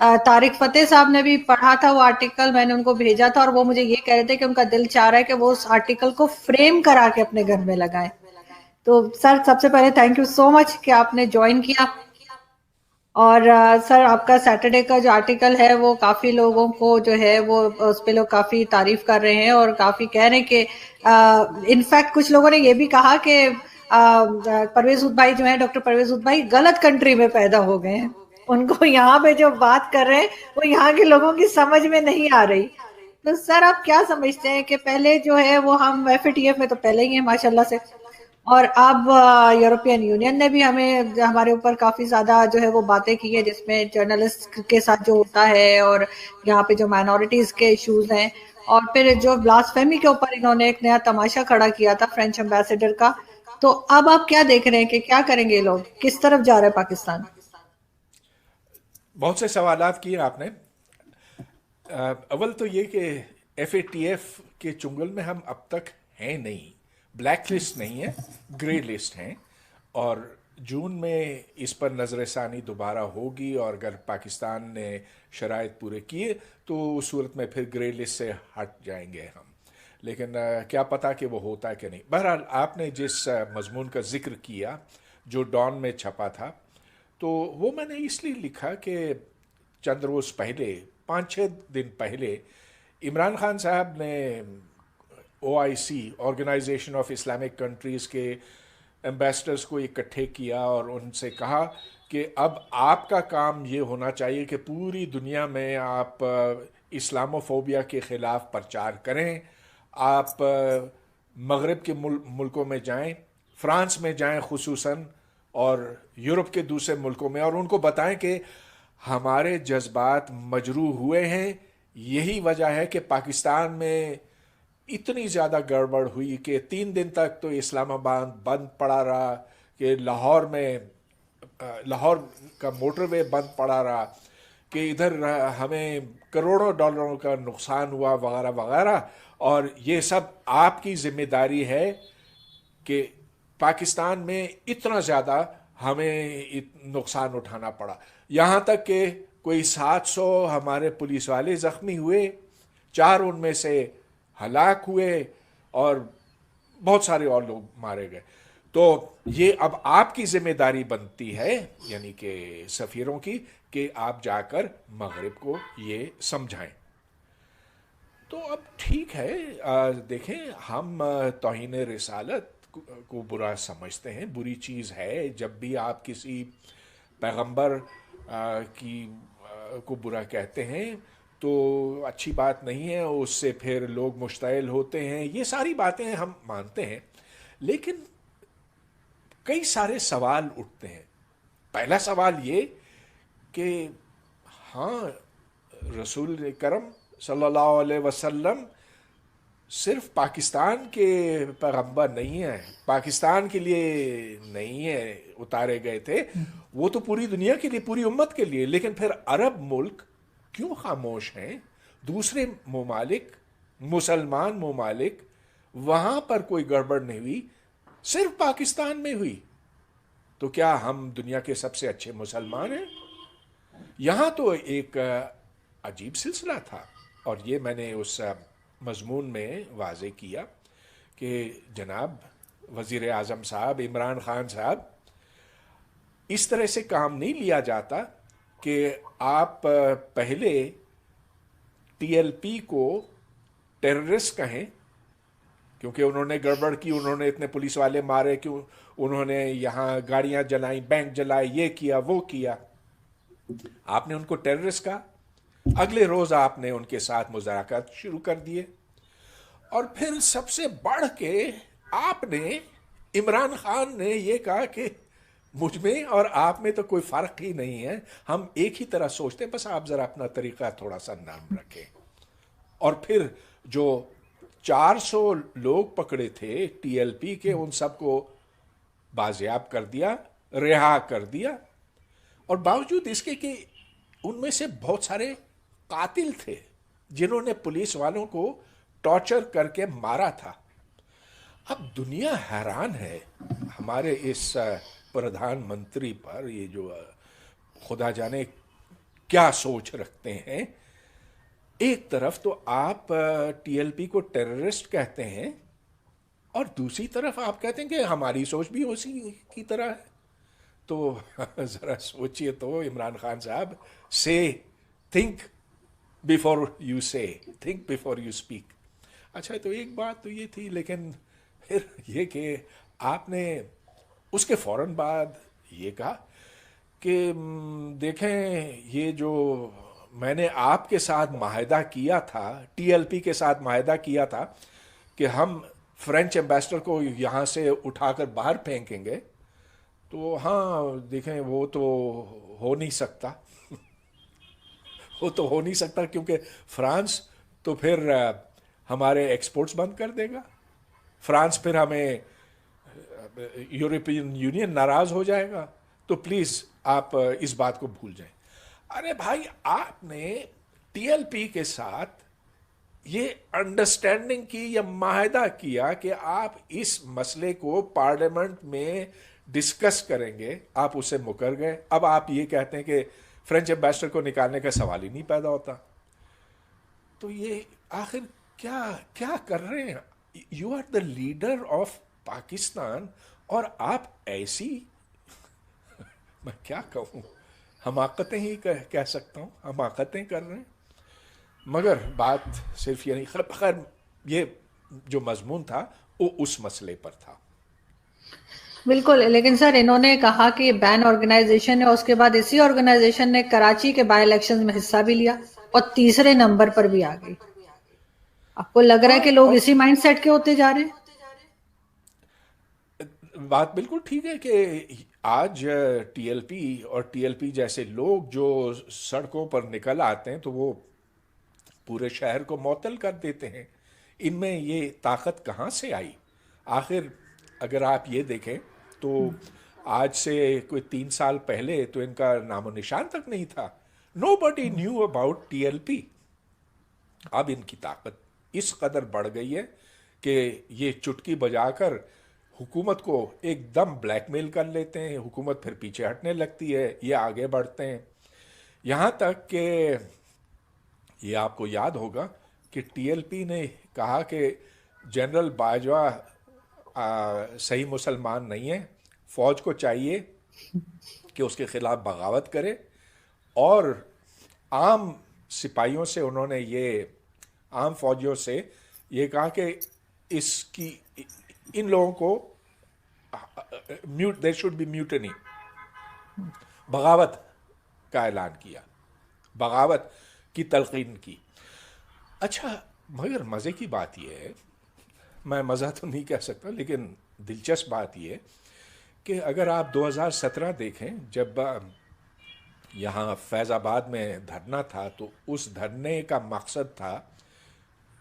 طارق فتح صاحب نے بھی پڑھا تھا وہ آرٹیکل، میں نے ان کو بھیجا تھا، اور وہ مجھے یہ کہہ رہے تھے کہ ان کا دل چاہ رہا ہے کہ وہ اس آرٹیکل کو فریم کرا کے اپنے گھر میں لگائیں. تو سر سب سے پہلے تھینک یو سو مچ کہ آپ نے جوائن کیا. اور سر آپ کا سیٹرڈے کا جو آرٹیکل ہے وہ کافی لوگوں کو جو ہے وہ اس پہ لوگ کافی تعریف کر رہے ہیں، اور کافی کہہ رہے ہیں کہ انفیکٹ کچھ لوگوں نے یہ بھی کہا کہ پرویز خود بھائی جو ہیں، ڈاکٹر پرویز خود بھائی غلط کنٹری میں پیدا ہو گئے ہیں. ان کو یہاں پہ جو بات کر رہے ہیں وہ یہاں کے لوگوں کی سمجھ میں نہیں آ رہی. تو سر آپ کیا سمجھتے ہیں کہ پہلے جو ہے وہ ہم ایف اے ٹی ایف میں تو پہلے ہی ہیں ماشاء اللہ سے، اور اب یورپین یونین نے بھی ہمارے اوپر کافی زیادہ جو ہے وہ باتیں کی ہیں، جس میں جرنلسٹ کے ساتھ جو ہوتا ہے، اور یہاں پہ جو مائنورٹیز کے ایشوز ہیں، اور پھر جو بلاسفیمی کے اوپر انہوں نے ایک نیا تماشا کھڑا کیا تھا فرینچ امبیسڈر کا. تو اب آپ کیا دیکھ رہے ہیں کہ کیا کریں گے یہ لوگ، کس طرف جا رہا ہے پاکستان؟ بہت سے سوالات کیے آپ نے. اول تو یہ کہ ایف اے ٹی ایف کے چنگل میں ہم اب تک ہیں نہیں. بلیک لسٹ نہیں ہے، گرے لسٹ ہیں. اور جون میں اس پر نظر ثانی دوبارہ ہوگی، اور اگر پاکستان نے شرائط پورے کیے تو اس صورت میں پھر گرے لسٹ سے ہٹ جائیں گے ہم. لیکن کیا پتا کہ وہ ہوتا ہے کہ نہیں. بہرحال آپ نے جس مضمون کا ذکر کیا جو ڈان میں چھپا تھا، تو وہ میں نے اس لیے لکھا کہ چند روز پہلے، 5-6 دن پہلے، عمران خان صاحب نے او آئی سی، آرگنائزیشن آف اسلامک کنٹریز کے ایمبیسڈرز کو اکٹھے کیا اور ان سے کہا کہ اب آپ کا کام یہ ہونا چاہیے کہ پوری دنیا میں آپ اسلامو فوبیا کے خلاف پرچار کریں. آپ مغرب کے ملکوں میں جائیں، فرانس میں جائیں خصوصاً، اور یورپ کے دوسرے ملکوں میں، اور ان کو بتائیں کہ ہمارے جذبات مجروح ہوئے ہیں. یہی وجہ ہے کہ پاکستان میں اتنی زیادہ گڑبڑ ہوئی کہ 3 دن تک تو اسلام آباد بند پڑا رہا، کہ لاہور کا موٹر وے بند پڑا رہا، کہ ادھر ہمیں کروڑوں ڈالروں کا نقصان ہوا وغیرہ وغیرہ. اور یہ سب آپ کی ذمہ داری ہے کہ پاکستان میں اتنا زیادہ ہمیں نقصان اٹھانا پڑا. یہاں تک کہ کوئی 700 ہمارے پولیس والے زخمی ہوئے، 4 ان میں سے ہلاک ہوئے، اور بہت سارے اور لوگ مارے گئے. تو یہ اب آپ کی ذمہ داری بنتی ہے، یعنی کہ سفیروں کی، کہ آپ جا کر مغرب کو یہ سمجھائیں. تو اب ٹھیک ہے، دیکھیں، ہم توہین رسالت کو برا سمجھتے ہیں، بری چیز ہے. جب بھی آپ کسی پیغمبر کی کو برا کہتے ہیں تو اچھی بات نہیں ہے، اس سے پھر لوگ مشتعل ہوتے ہیں. یہ ساری باتیں ہم مانتے ہیں، لیکن کئی سارے سوال اٹھتے ہیں. پہلا سوال یہ کہ ہاں، رسول کرم صلی اللہ علیہ وسلم صرف پاکستان کے پیغمبر نہیں ہیں، پاکستان کے لیے نہیں ہے اتارے گئے تھے، وہ تو پوری دنیا کے لیے، پوری امت کے لیے. لیکن پھر عرب ملک کیوں خاموش ہیں؟ دوسرے ممالک، مسلمان ممالک، وہاں پر کوئی گڑبڑ نہیں ہوئی، صرف پاکستان میں ہوئی. تو کیا ہم دنیا کے سب سے اچھے مسلمان ہیں؟ یہاں تو ایک عجیب سلسلہ تھا، اور یہ میں نے اس مضمون میں واضح کیا کہ جناب وزیر اعظم صاحب، عمران خان صاحب، اس طرح سے کام نہیں لیا جاتا کہ آپ پہلے ٹی ایل پی کو ٹیررسٹ کہیں کیونکہ انہوں نے گڑبڑ کی، انہوں نے اتنے پولیس والے مارے، کیوں انہوں نے یہاں گاڑیاں جلائیں، بینک جلائے، یہ کیا وہ کیا. آپ نے ان کو ٹیررسٹ کہا، اگلے روز آپ نے ان کے ساتھ مذاکرات شروع کر دیے، اور پھر سب سے بڑھ کے آپ نے، عمران خان نے یہ کہا کہ مجھ میں اور آپ میں تو کوئی فرق ہی نہیں ہے، ہم ایک ہی طرح سوچتے ہیں، بس آپ ذرا اپنا طریقہ تھوڑا سا نرم رکھیں. اور پھر جو 400 لوگ پکڑے تھے ٹی ایل پی کے، ان سب کو بازیاب کر دیا، رہا کر دیا. اور باوجود اس کے کہ ان میں سے بہت سارے قاتل تھے جنہوں نے پولیس والوں کو ٹارچر کر کے مارا تھا. اب دنیا حیران ہے ہمارے اس پردھان منتری پر، یہ جو خدا جانے کیا سوچ رکھتے ہیں. ایک طرف تو آپ ٹی ایل پی کو ٹیررسٹ کہتے ہیں اور دوسری طرف آپ کہتے ہیں کہ ہماری سوچ بھی اسی کی طرح ہے. تو ذرا سوچئے تو عمران خان صاحب. سے تھنک بفور یو سے، تھنک بفور یو اسپیک. اچھا تو ایک بات تو یہ تھی، لیکن پھر یہ کہ آپ نے اس کے فوراً بعد یہ کہا کہ دیکھیں یہ جو میں نے آپ کے ساتھ معاہدہ کیا تھا، ٹی ایل پی کے ساتھ معاہدہ کیا تھا کہ ہم فرینچ ایمبیسڈر کو یہاں سے اٹھا کر باہر پھینکیں گے، تو ہاں دیکھیں وہ تو ہو نہیں سکتا. وہ تو ہو نہیں سکتا کیونکہ فرانس تو پھر ہمارے ایکسپورٹس بند کر دے گا. فرانس پھر ہمیں یورپین یونین ناراض ہو جائے گا. تو پلیز آپ اس بات کو بھول جائیں. ارے بھائی آپ نے ٹی ایل پی کے ساتھ یہ انڈرسٹینڈنگ کی یا معاہدہ کیا کہ آپ اس مسئلے کو پارلیمنٹ میں ڈسکس کریں گے، آپ اسے مکر گئے. اب آپ یہ کہتے ہیں کہ فرینچ ایمبیسڈر کو نکالنے کا سوال ہی نہیں پیدا ہوتا. تو یہ آخر کیا کیا کر رہے ہیں؟ You are the leader of Pakistan اور آپ ایسی میں کیا کہوں، حماقتیں ہی کہہ سکتا ہوں، حماقتیں کر رہے ہیں. مگر بات صرف یہ نہیں، خیر یہ جو مضمون تھا وہ اس مسئلے پر تھا. بالکل. لیکن سر انہوں نے کہا کہ یہ بین آرگنائزیشن ہے، اس کے بعد اسی آرگنائزیشن نے کراچی کے بائی الیکشن میں حصہ بھی لیا اور تیسرے نمبر پر بھی آ گئی. آپ کو لگ رہا ہے ہاں کہ لوگ اور اسی مائنڈ سیٹ کے ہوتے جا رہے ہیں؟ بات بالکل ٹھیک ہے کہ آج ٹی ایل پی اور ٹی ایل پی جیسے لوگ جو سڑکوں پر نکل آتے ہیں تو وہ پورے شہر کو معطل کر دیتے ہیں. ان میں یہ طاقت کہاں سے آئی؟ آخر اگر آپ یہ دیکھیں تو آج سے کوئی 3 سال پہلے تو ان کا نام و نشان تک نہیں تھا. Nobody knew about T L P. اب ان کی طاقت اس قدر بڑھ گئی ہے کہ یہ چٹکی بجا کر حکومت کو ایک دم بلیک میل کر لیتے ہیں. حکومت پھر پیچھے ہٹنے لگتی ہے، یہ آگے بڑھتے ہیں. یہاں تک کہ یہ آپ کو یاد ہوگا کہ ٹی ایل پی نے کہا کہ جنرل باجوہ صحیح مسلمان نہیں ہے، فوج کو چاہیے کہ اس کے خلاف بغاوت کرے. اور عام سپاہیوں سے انہوں نے یہ، عام فوجیوں سے یہ کہا کہ اس کی ان لوگوں کو دیر شوڈ بی میوٹنی، بغاوت کا اعلان کیا، بغاوت کی تلقین کی. اچھا مگر مزے کی بات یہ ہے، میں مزہ تو نہیں کہہ سکتا لیکن دلچسپ بات یہ ہے کہ اگر آپ 2017 دیکھیں جب یہاں فیض آباد میں دھرنا تھا تو اس دھرنے کا مقصد تھا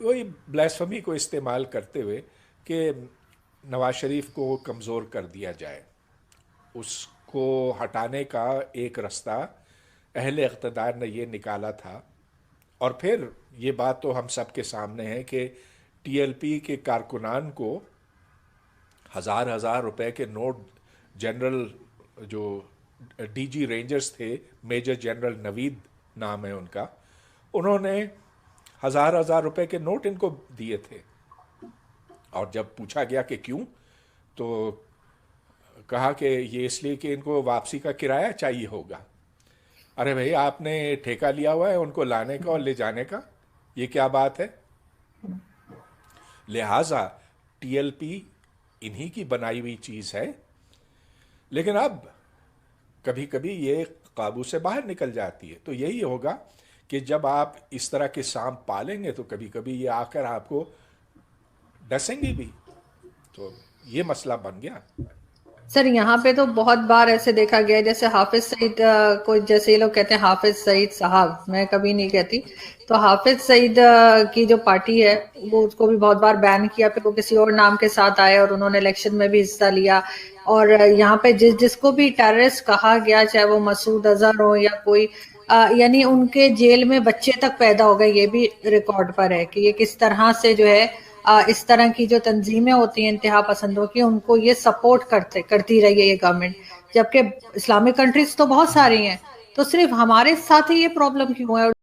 وہی بلیسفمی کو استعمال کرتے ہوئے کہ نواز شریف کو کمزور کر دیا جائے. اس کو ہٹانے کا ایک رستہ اہل اقتدار نے یہ نکالا تھا. اور پھر یہ بات تو ہم سب کے سامنے ہے کہ ٹی ایل پی کے کارکنان کو ہزار ہزار روپے کے نوٹ، جنرل جو ڈی جی رینجرز تھے، میجر جنرل نوید نام ہے ان کا، انہوں نے ہزار ہزار روپے کے نوٹ ان کو دیے تھے. اور جب پوچھا گیا کہ کیوں تو کہا کہ یہ اس لیے کہ ان کو واپسی کا کرایہ چاہیے ہوگا. ارے بھائی آپ نے ٹھیکہ لیا ہوا ہے ان کو لانے کا اور لے جانے کا، یہ کیا بات ہے؟ لہٰذا ٹی ایل پی انہی کی بنائی ہوئی چیز ہے. لیکن اب کبھی کبھی یہ قابو سے باہر نکل جاتی ہے. تو یہی ہوگا کہ جب آپ اس طرح کے سانپ پالیں گے تو کبھی کبھی یہ آ کر آپ کو ڈسیں گے بھی. تو یہ مسئلہ بن گیا. سر یہاں پہ تو بہت بار ایسے دیکھا گیا ہے، جیسے حافظ سعید کو، جیسے یہ لوگ کہتے ہیں حافظ سعید صاحب، میں کبھی نہیں کہتی، تو حافظ سعید کی جو پارٹی ہے وہ اس کو بھی بہت بار بین کیا، پھر وہ کسی اور نام کے ساتھ آئے اور انہوں نے الیکشن میں بھی حصہ لیا. اور یہاں پہ جس کو بھی ٹیررسٹ کہا گیا، چاہے وہ مسعود اظہر ہو یا کوئی، یعنی ان کے جیل میں بچے تک پیدا ہو گئے. یہ بھی ریکارڈ پر ہے کہ یہ کس طرح سے جو ہے اس طرح کی جو تنظیمیں ہوتی ہیں انتہا پسندوں کی، ان کو یہ سپورٹ کرتی رہی ہے یہ گورنمنٹ، جبکہ اسلامک کنٹریز تو بہت ساری ہیں تو صرف ہمارے ساتھ ہی یہ پرابلم کیوں ہے؟